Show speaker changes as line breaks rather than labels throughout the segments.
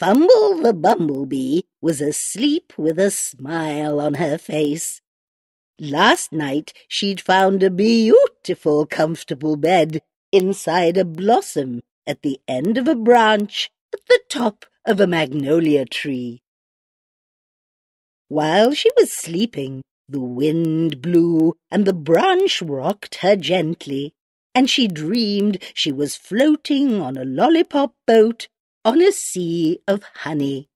Fumble the Bumblebee was asleep with a smile on her face. Last night she'd found a beautiful, comfortable bed inside a blossom at the end of a branch at the top of a magnolia tree. While she was sleeping, the wind blew and the branch rocked her gently, and she dreamed she was floating on a lollipop boat on a sea of honey.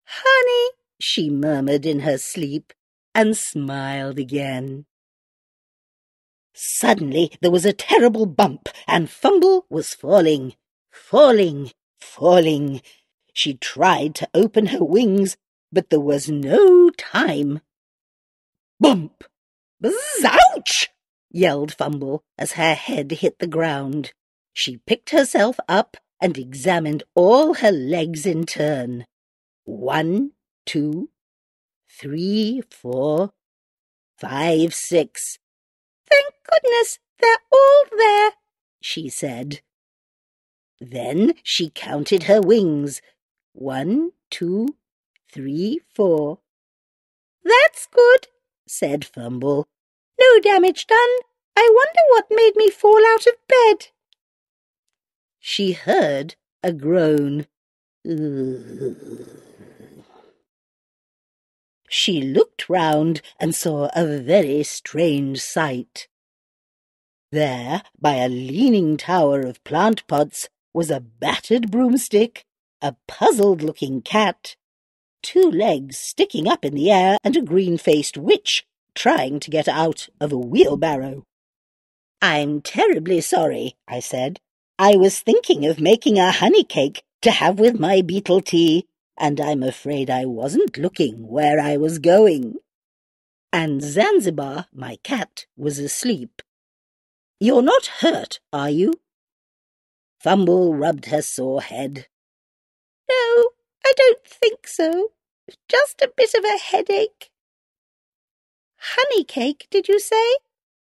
"Honey," she murmured in her sleep, and smiled again. Suddenly there was a terrible bump, and Fumble was falling. She tried to open her wings, but there was no time. "Bump! Ouch!" yelled Fumble as her head hit the ground. She picked herself up and examined all her legs in turn. 1, 2, 3, 4, 5, 6. "Thank goodness, they're all there," she said. Then she counted her wings. 1, 2, 3, 4. "That's good," said Fumble. "No damage done. I wonder what made me fall out of bed." She heard a groan. She looked round and saw a very strange sight. There, by a leaning tower of plant pots, was a battered broomstick, a puzzled-looking cat, 2 legs sticking up in the air, and a green-faced witch trying to get out of a wheelbarrow. "I'm terribly sorry," I said. "I was thinking of making a honey cake to have with my beetle tea, and I'm afraid I wasn't looking where I was going." And Zanzibar, my cat, was asleep. "You're not hurt, are you?" Fumble rubbed her sore head. "No, I don't think so. Just a bit of a headache." "Honey cake, did you say?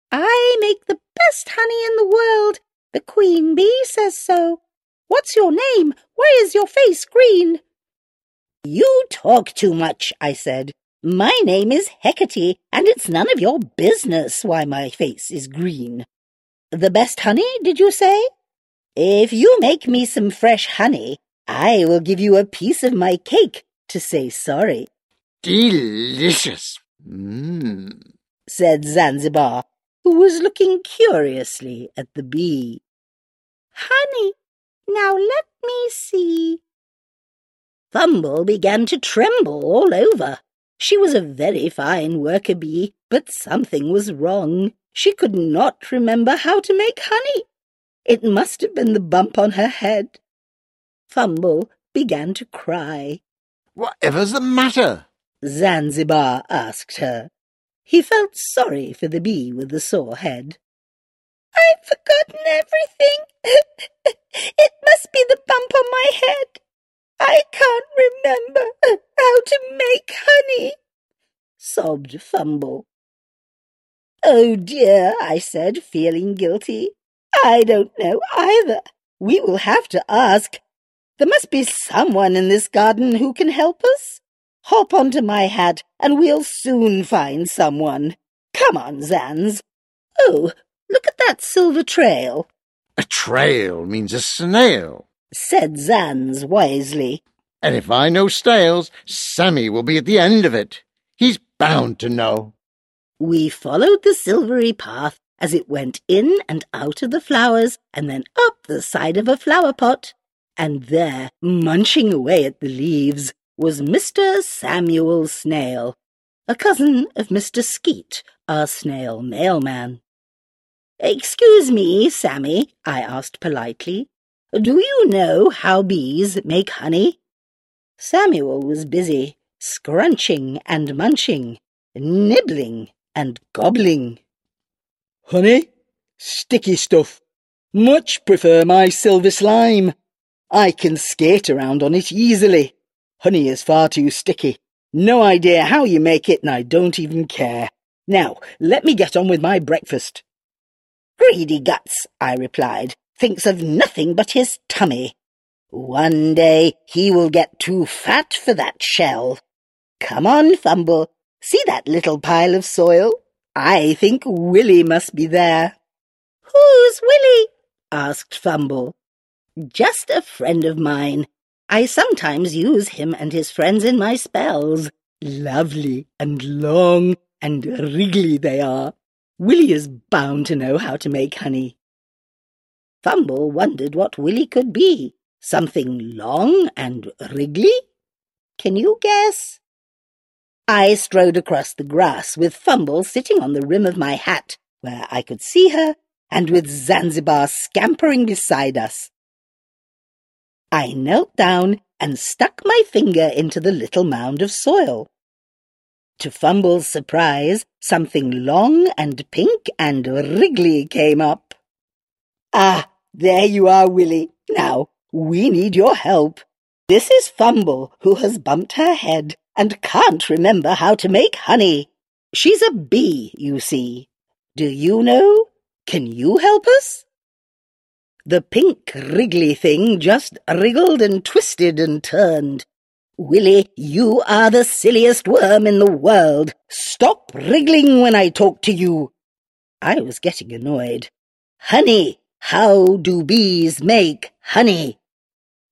I make the best honey in the world. The Queen Bee says so. What's your name? Why is your face green?" "You talk too much," I said. "My name is Heckerty, and it's none of your business why my face is green." "The best honey, did you say? If you make me some fresh honey, I will give you a piece of my cake to say sorry."
"Delicious!"
said Zanzibar, who was looking curiously at the bee. "Honey, now let me see." Fumble began to tremble all over. She was a very fine worker bee, but something was wrong. She could not remember how to make honey. It must have been the bump on her head. Fumble began to cry.
"Whatever's the matter?"
Zanzibar asked her. He felt sorry for the bee with the sore head. "I've forgotten everything. It must be the bump on my head. I can't remember how to make honey," sobbed Fumble. "Oh dear," I said, feeling guilty. "I don't know either. We will have to ask. There must be someone in this garden who can help us. Hop onto my hat and we'll soon find someone. Come on, Zanz. Oh, look at that silver trail."
"A trail means a snail,"
said Zanz wisely.
"and if I know snails, Sammy will be at the end of it. He's bound to know."
We followed the silvery path as it went in and out of the flowers and then up the side of a flower pot. And there, munching away at the leaves, was Mr. Samuel Snail, a cousin of Mr. Skeet, our snail mailman. "Excuse me, Sammy," I asked politely. "Do you know how bees make honey?" Samuel was busy, scrunching and munching, nibbling and gobbling.
"Honey? Sticky stuff. Much prefer my silver slime. I can skate around on it easily. Honey is far too sticky. No idea how you make it, and I don't even care. Now, let me get on with my breakfast."
"Greedy guts," I replied, "thinks of nothing but his tummy." One day he will get too fat for that shell. Come on, Fumble. See that little pile of soil? I think Willy must be there. Who's Willy? Asked Fumble. Just a friend of mine. I sometimes use him and his friends in my spells. Lovely and long and wriggly they are. Willy is bound to know how to make honey. Fumble wondered what Willy could be. Something long and wriggly? Can you guess? I strode across the grass with Fumble sitting on the rim of my hat, where I could see her, and with Zanzibar scampering beside us. I knelt down and stuck my finger into the little mound of soil. To Fumble's surprise, something long and pink and wriggly came up. Ah, there you are, Willy. Now, we need your help. This is Fumble, who has bumped her head and can't remember how to make honey. She's a bee, you see. Do you know? Can you help us? The pink wriggly thing just wriggled and twisted and turned. Willy, you are the silliest worm in the world. Stop wriggling when I talk to you. I was getting annoyed. Honey, how do bees make honey?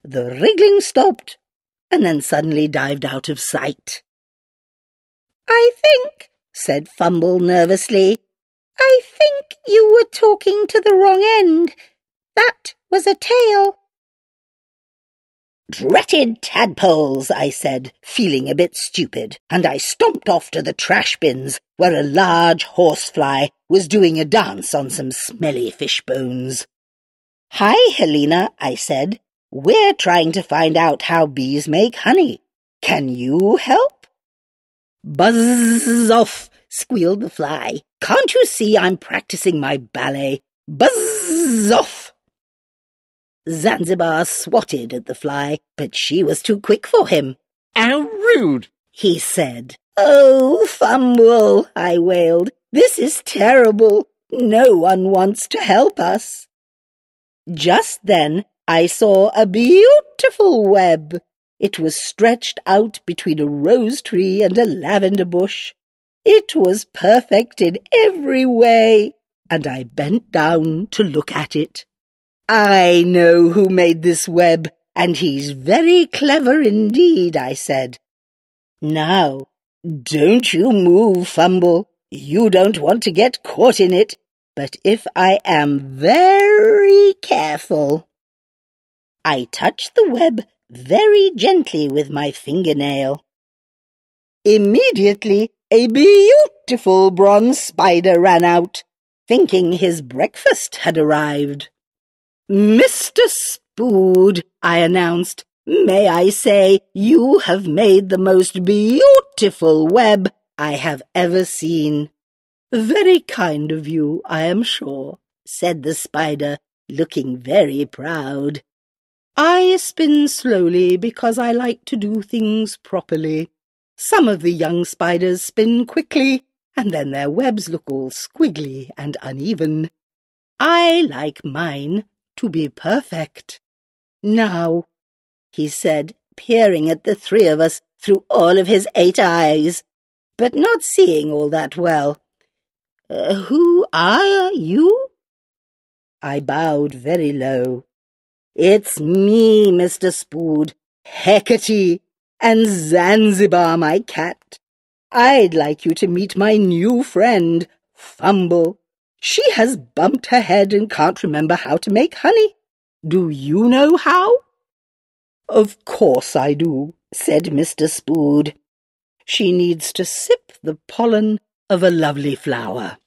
The wriggling stopped and then suddenly dived out of sight. I think, said Fumble nervously, I think you were talking to the wrong end. That was a tail. Dratted tadpoles, I said, feeling a bit stupid, and I stomped off to the trash bins, where a large horsefly was doing a dance on some smelly fish bones. Hi, Helena, I said. We're trying to find out how bees make honey. Can you help? Buzz off, squealed the fly. Can't you see I'm practicing my ballet? Buzz off! Zanzibar swatted at the fly, but she was too quick for him.
How rude,
he said. Oh, Fumble, I wailed. This is terrible. No one wants to help us. Just then I saw a beautiful web. It was stretched out between a rose tree and a lavender bush. It was perfect in every way, and I bent down to look at it. I know who made this web, and he's very clever indeed, I said. Now, don't you move, Fumble. You don't want to get caught in it, but if I am very careful. I touched the web very gently with my fingernail. Immediately, a beautiful bronze spider ran out, thinking his breakfast had arrived. Mr. Spood, I announced, may I say you have made the most beautiful web I have ever seen. Very kind of you, I am sure, said the spider, looking very proud. I spin slowly because I like to do things properly. Some of the young spiders spin quickly, and then their webs look all squiggly and uneven. I like mine to be perfect. Now, he said, peering at the three of us through all of his 8 eyes, but not seeing all that well. Who are you? I bowed very low. It's me, Mr. Spood, Heckerty and Zanzibar, my cat. I'd like you to meet my new friend, Fumble. She has bumped her head and can't remember how to make honey. Do you know how? Of course I do, said Mr. Spood. She needs to sip the pollen of a lovely flower.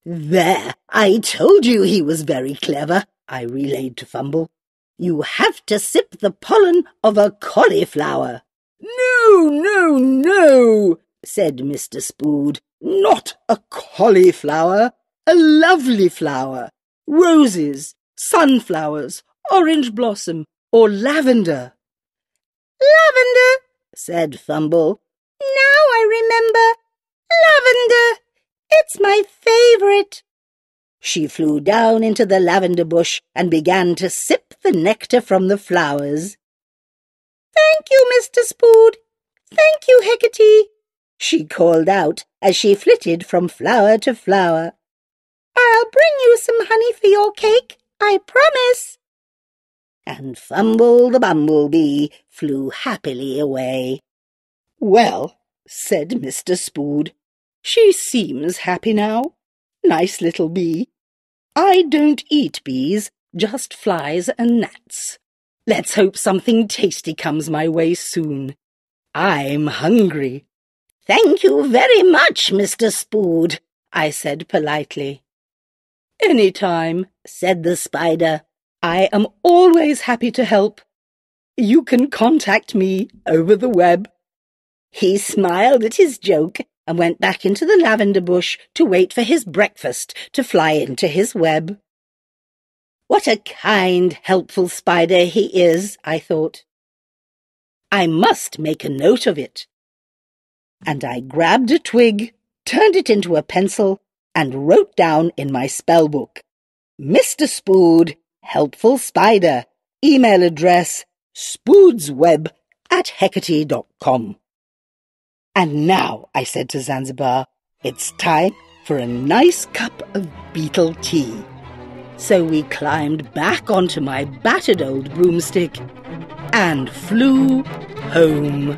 There, I told you he was very clever, I relayed to Fumble. You have to sip the pollen of a cauliflower. No, said Mr. Spood. Not a cauliflower, a lovely flower. Roses, sunflowers, orange blossom, or lavender. Lavender, said Fumble. Now I remember. Lavender. It's my favourite. She flew down into the lavender bush and began to sip the nectar from the flowers. "Thank you, Mr. Spood. Thank you, Heckerty," she called out as she flitted from flower to flower. "I'll bring you some honey for your cake, I promise." And Fumble the Bumble Bee flew happily away.
"Well," said Mr. Spood, "she seems happy now. Nice little bee. I don't eat bees, just flies and gnats. Let's hope something tasty comes my way soon. I'm hungry."
"Thank you very much, Mr. Spood," I said politely.
"Any time,"
said the spider.
"I am always happy to help. You can contact me over the web."
He smiled at his joke and went back into the lavender bush to wait for his breakfast to fly into his web. What a kind, helpful spider he is, I thought. I must make a note of it. And I grabbed a twig, turned it into a pencil, and wrote down in my spell book, "Mr. Spood, helpful spider, email address spoodsweb@heckerty.com. And now," I said to Zanzibar, "it's time for a nice cup of beetle tea." So we climbed back onto my battered old broomstick and flew home.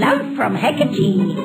Love from Heckerty.